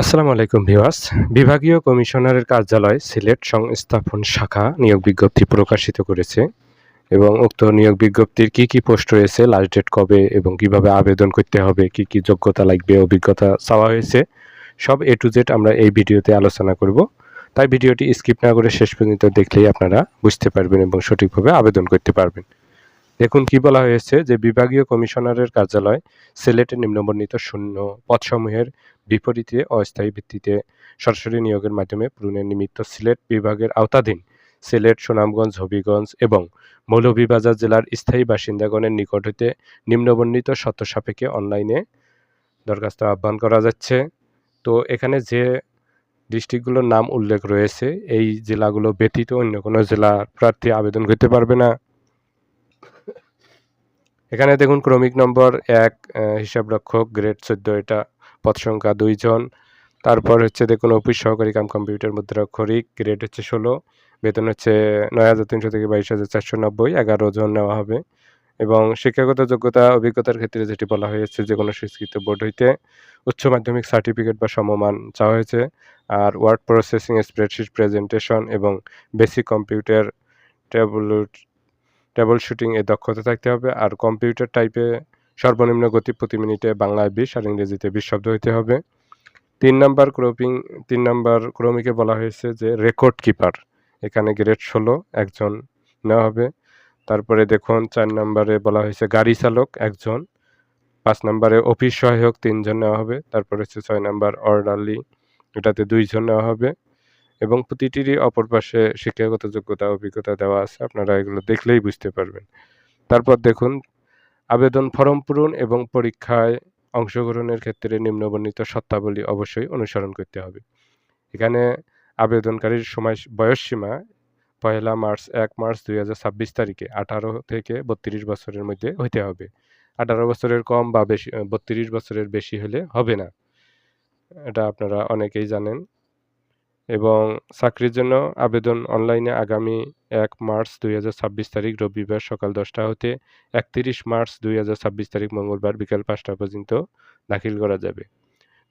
আসসালামু আলাইকুম ভিউয়ার্স। বিভাগীয় কমিশনারের কার্যালয় সিলেট সংস্থাপন শাখা নিয়োগ বিজ্ঞপ্তি প্রকাশিত করেছে এবং উক্ত নিয়োগ বিজ্ঞপ্তির কি পোস্ট রয়েছে, লাস্ট ডেট কবে এবং কিভাবে আবেদন করতে হবে, কি যোগ্যতা লাগবে, অভিজ্ঞতা চাওয়া হয়েছে, সব A to Z আমরা এই ভিডিওতে আলোচনা করব। তাই ভিডিওটি স্কিপ না করে শেষ পর্যন্ত দেখলেই আপনারা বুঝতে পারবেন এবং সঠিকভাবে আবেদন করতে পারবেন। দেখুন কি বলা হয়েছে যে বিভাগীয় কমিশনারের কার্যালয় সিলেটে নিম্নবর্ণিত শূন্য পদসমূহের বিপরীতে অস্থায়ী ভিত্তিতে সরাসরি নিয়োগের মাধ্যমে পূরণের নিমিত্ত সিলেট বিভাগের আওতাধীন সিলেট, সুনামগঞ্জ, হবিগঞ্জ এবং মৌলভীবাজার জেলার স্থায়ী বাসিন্দাগণের নিকট হইতে নিম্নবর্ণিত শর্ত সাপেক্ষে অনলাইনে দরখাস্ত আহ্বান করা যাচ্ছে। তো এখানে যে ডিস্ট্রিক্টগুলোর নাম উল্লেখ রয়েছে, এই জেলাগুলো ব্যতীত অন্য কোনো জেলার প্রার্থী আবেদন করতে পারবে না। এখানে দেখুন ক্রমিক নম্বর ১ হিসাবরক্ষক গ্রেড ১৪, এটা পদ সংখ্যা ২ জন। তারপর হচ্ছে দেখুন অফিস সহকারী কাম কম্পিউটার মুদ্রাক্ষরিক গ্রেড হচ্ছে ১৬, বেতন হচ্ছে ৯,৩০০ থেকে ২২,৪৯০, ১১ জন নেওয়া হবে। এবং শিক্ষাগত যোগ্যতা অভিজ্ঞতার ক্ষেত্রে যেটি বলা হয়েছে যে কোনো স্বীকৃত বোর্ড হইতে উচ্চ মাধ্যমিক সার্টিফিকেট বা সমমান চাওয়া হয়েছে। আর ওয়ার্ড প্রসেসিং, স্প্রেডশিট প্রেজেন্টেশন এবং বেসিক কম্পিউটার ট্যাবল শুটিং এ দক্ষতা থাকতে হবে। আর কম্পিউটার টাইপে সর্বনিম্ন গতি প্রতি মিনিটে বাংলায় ২০ আর ইংরেজিতে ২০ শব্দ হইতে হবে। ৩ নাম্বার ক্রমিকে বলা হয়েছে যে রেকর্ড কিপার, এখানে গ্রেড ১৬ একজন নেওয়া হবে। তারপরে দেখুন ৪ নাম্বারে বলা হয়েছে গাড়ি চালক একজন, ৫ নাম্বারে অফিস সহায়ক ৩ জন নেওয়া হবে। তারপর হচ্ছে ৬ নাম্বার অর্ডারলি, এটাতে ২ জন নেওয়া হবে এবং প্রতিটিরই অপর পাশে শিক্ষাগত যোগ্যতা অভিজ্ঞতা দেওয়া আছে। আপনারা এগুলো দেখলেই বুঝতে পারবেন। তারপর দেখুন আবেদন ফরম পূরণ এবং পরীক্ষায় অংশগ্রহণের ক্ষেত্রে নিম্নবর্ণিত শর্তাবলী অবশ্যই অনুসরণ করতে হবে। এখানে আবেদনকারীর বয়সসীমা ১ মার্চ ২০২৬ তারিখে ১৮ থেকে ৩২ বছরের মধ্যে হইতে হবে। ১৮ বছরের কম বা বেশি, ৩২ বছরের বেশি হলে হবে না। এটা আপনারা অনেকেই জানেন। এবং চাকরির জন্য আবেদন অনলাইনে আগামী ১ মার্চ ২০২৬ তারিখ রবিবার সকাল ১০টা হতে ৩১ মার্চ ২০২৬ তারিখ মঙ্গলবার বিকাল ৫টা পর্যন্ত দাখিল করা যাবে।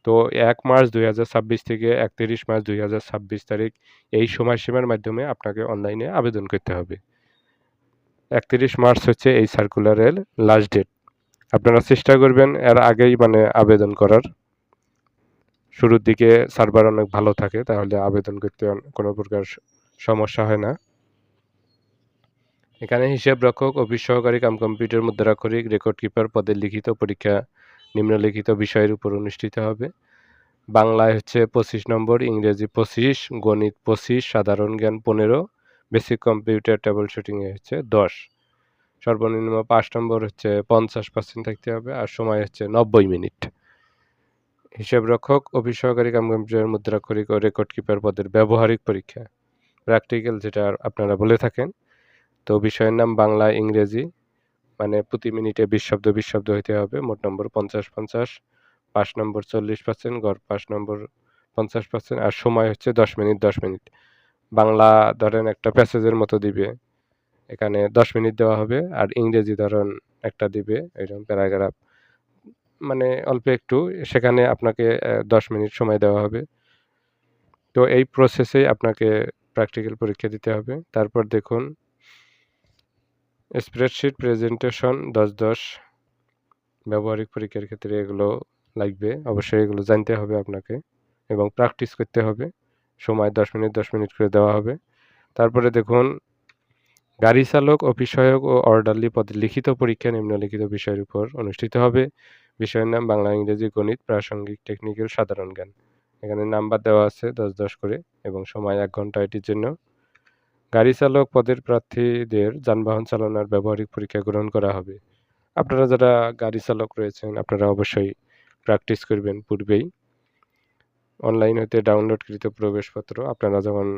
তো ১ মার্চ ২০২৬ থেকে ৩১ মার্চ ২০২৬ তারিখ এই সময়সীমার মাধ্যমে আপনাকে অনলাইনে আবেদন করতে হবে। ৩১ মার্চ হচ্ছে এই সার্কুলারের লাস্ট ডেট। আপনারা চেষ্টা করবেন এর আগেই আবেদন করার। শুরুর দিকে সার্ভার অনেক ভালো থাকে, তাহলে আবেদন করতে কোনো প্রকার সমস্যা হয় না। এখানে হিসাবরক্ষক, অফিস সহকারী কাম কম্পিউটার মুদ্রাক্ষরিক, রেকর্ড কিপার পদের লিখিত পরীক্ষা নিম্নলিখিত বিষয়ের উপর অনুষ্ঠিত হবে। বাংলায় হচ্ছে ২৫ নম্বর, ইংরেজি ২৫, গণিত ২৫, সাধারণ জ্ঞান ১৫, বেসিক কম্পিউটার ট্যাবল শুটিংয়ে হচ্ছে ১০। সর্বনিম্ন ৫ নম্বর হচ্ছে ৫০% থাকতে হবে আর সময় হচ্ছে ৯০ মিনিট। হিসাবরক্ষক, অফিস সহকারী কাম কম্পিউটার মুদ্রাক্ষরিক ও রেকর্ড কিপার পদের ব্যবহারিক পরীক্ষা, প্র্যাকটিক্যাল যেটা আপনারা বলে থাকেন। তো বিষয়ের নাম বাংলা, ইংরেজি, প্রতি মিনিটে ২০ শব্দ হইতে হবে। মোট নম্বর ৫০-৫০, ৫ নম্বর ৪০%, গড় ৫ নম্বর ৫০% আর সময় হচ্ছে ১০ মিনিট ১০ মিনিট। বাংলা ধরেন একটা প্যাসেজের মতো দিবে, এখানে ১০ মিনিট দেওয়া হবে। আর ইংরেজি ধরেন একটা দিবে এরকম প্যারাগ্রাফ, অল্প একটু, সেখানে আপনাকে ১০ মিনিট সময় দেওয়া হবে। তো এই প্রসেসেই আপনাকে প্র্যাকটিক্যাল পরীক্ষা দিতে হবে। তারপর দেখুন স্প্রেডশিট প্রেজেন্টেশন ১০-১০, ব্যবহারিক পরীক্ষার ক্ষেত্রে এগুলো লাগবে। অবশ্যই এগুলো জানতে হবে আপনাকে এবং প্র্যাকটিস করতে হবে। সময় ১০ মিনিট ১০ মিনিট করে দেওয়া হবে। তারপরে দেখুন গাড়ি চালক, অফিস সহায়ক ও অর্ডারলি পদে লিখিত পরীক্ষা নিম্নলিখিত বিষয়ের উপর অনুষ্ঠিত হবে। বিষয়ের নাম বাংলা, ইংরেজি, গণিত, প্রাসঙ্গিক, টেকনিক্যাল, সাধারণ জ্ঞান। এখানে নাম্বার দেওয়া আছে ১০-১০ করে এবং সময় ১ ঘন্টা এটির জন্য। গাড়ি চালক পদের প্রার্থীদের যানবাহন চালানোর ব্যবহারিক পরীক্ষা গ্রহণ করা হবে। আপনারা যারা গাড়ি চালক রয়েছেন আপনারা অবশ্যই প্র্যাকটিস করবেন পূর্বেই। অনলাইন হতে ডাউনলোডকৃত প্রবেশপত্র আপনারা যখন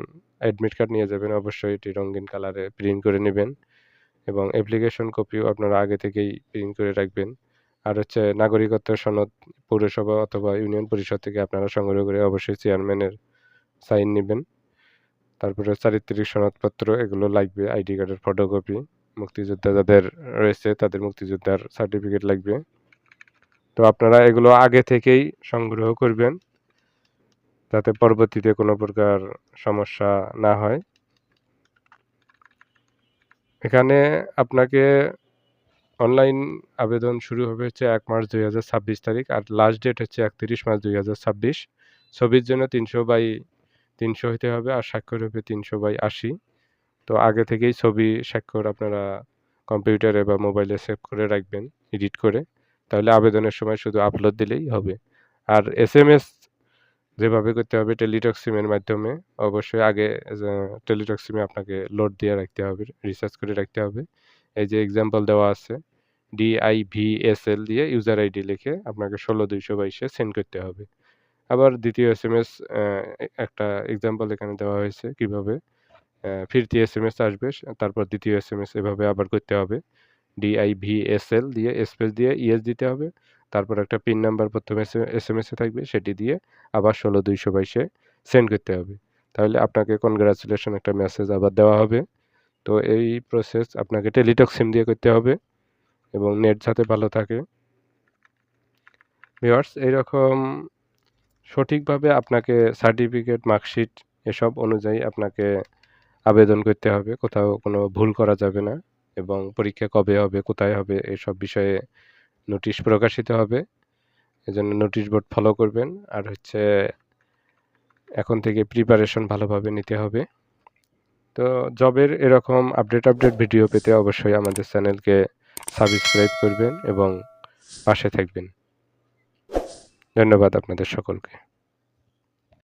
অ্যাডমিট কার্ড নিয়ে যাবেন অবশ্যই এটি রঙিন কালারে প্রিন্ট করে নেবেন এবং অ্যাপ্লিকেশন কপিও আপনারা আগে থেকেই প্রিন্ট করে রাখবেন। আর হচ্ছে নাগরিকত্ব সনদ পৌরসভা অথবা ইউনিয়ন পরিষদ থেকে আপনারা সংগ্রহ করে অবশ্যই চেয়ারম্যানের সাইন নিবেন। তারপরে চারিত্রিক সনদপত্র এগুলো লাগবে, আইডি কার্ডের ফটোকপি, মুক্তিযোদ্ধা যাদের রয়েছে তাদের মুক্তিযোদ্ধার সার্টিফিকেট লাগবে। তো আপনারা এগুলো আগে থেকেই সংগ্রহ করবেন যাতে পরবর্তীতে কোনো প্রকার সমস্যা না হয়। এখানে আপনাকে অনলাইন আবেদন শুরু হবে হচ্ছে ১ মার্চ ২০২৬ তারিখ আর লাস্ট ডেট হচ্ছে ৩১ মার্চ ২০২৬। ছবির জন্য ৩০০/৩০০ হইতে হবে আর স্বাক্ষর হবে ৩০০/৮০। তো আগে থেকেই ছবি স্বাক্ষর আপনারা কম্পিউটারে বা মোবাইলে সেভ করে রাখবেন এডিট করে। তাহলে আবেদনের সময় শুধু আপলোড দিলেই হবে। আর এসএমএস যেভাবে করতে হবে টেলিটক সিমের মাধ্যমে অবশ্যই আগে টেলিটক সিমে আপনাকে লোড দিয়ে রাখতে হবে, রিচার্জ করে রাখতে হবে। এই যে এক্সাম্পল দেওয়া আছে DIVSL দিয়ে ইউজার আইডি লিখে আপনাকে ১৬/২২২ সেন্ড করতে হবে। আবার দ্বিতীয় এসএমএস একটা এক্সাম্পল এখানে দেওয়া হয়েছে কিভাবে ফিরতি এসএমএস আসবে তারপর দ্বিতীয় এসএমএস এভাবে আবার করতে হবে। DIVSL দিয়ে স্পেস দিয়ে ইয়েস দিতে হবে। তারপর একটা পিন নাম্বার প্রথম এসএমএসে থাকবে সেটি দিয়ে আবার ১৬/২২২ সেন্ড করতে হবে। তাহলে আপনাকে কনগ্রাচুলেশন একটা মেসেজ আবার দেওয়া হবে। তো এই প্রসেস আপনাকে টেলিটক সিম দিয়ে করতে হবে এবং নেট যাতে ভালো থাকে। ভিউয়ার্স এইরকম সঠিকভাবে আপনাকে সার্টিফিকেট, মার্কশিট এসব অনুযায়ী আপনাকে আবেদন করতে হবে। কোথাও কোনো ভুল করা যাবে না এবং পরীক্ষা কবে হবে, কোথায় হবে এসব বিষয়ে নোটিশ প্রকাশিত হবে। এজন্য নোটিশ বোর্ড ফলো করবেন। আর হচ্ছে এখন থেকে প্রিপারেশন ভালোভাবে নিতে হবে। তো জবের এরকম আপডেট ভিডিও পেতে অবশ্যই আমাদের চ্যানেলকে সাবস্ক্রাইব করবেন এবং পাশে থাকবেন। ধন্যবাদ আপনাদের সকলকে।